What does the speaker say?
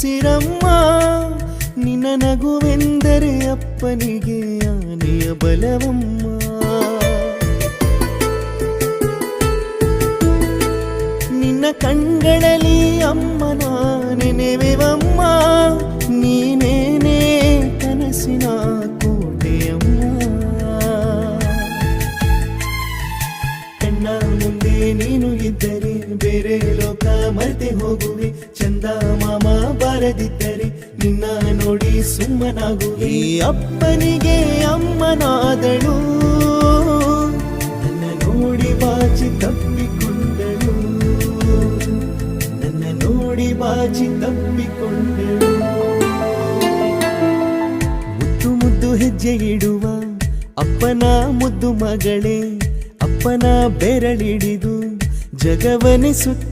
ಉಸಿರಮ್ಮ ನಿನ್ನ ನಗುವೆಂದರೆ ಅಪ್ಪನಿಗೆ ಆನೆಯ ಬಲವಮ್ಮ. ನಿನ್ನ ಕಣ್ಗಳಲ್ಲಿ ಅಮ್ಮನ ನೆನೆವೆವಮ್ಮ, ನೀನೇನೇ ಕನಸಿನ ಕೋಟೆಯಮ್ಮ. ಕಣ್ಣ ಮುಂದೆ ನೀನು ಇದ್ದರೆ ಬೇರೆ ಲೋಕ ಮರೆತೆ ಹೋಗುವೆ, ಚಂದ ಮಾಮ ಬಾರದಿದ್ದರೆ ನಿನ್ನ ನೋಡಿ ಸುಮ್ಮನಾಗುವೆ. ಅಪ್ಪನಿಗೆ ಅಮ್ಮನಾದಳು, ನನ್ನ ನೋಡಿ ಬಾಚಿ ತಪ್ಪಿಕೊಂಡಳು, ನನ್ನ ನೋಡಿ ಬಾಚಿ ತಪ್ಪಿಕೊಂಡಳು. ಮುದ್ದು ಮುದ್ದು ಹೆಜ್ಜೆ ಇಡುವ ಅಪ್ಪನ ಮುದ್ದು ಮಗಳೇ, ಅಪ್ಪನ ಬೆರಳಿಡಿದು ಜಗವನೆ ಸುತ್ತ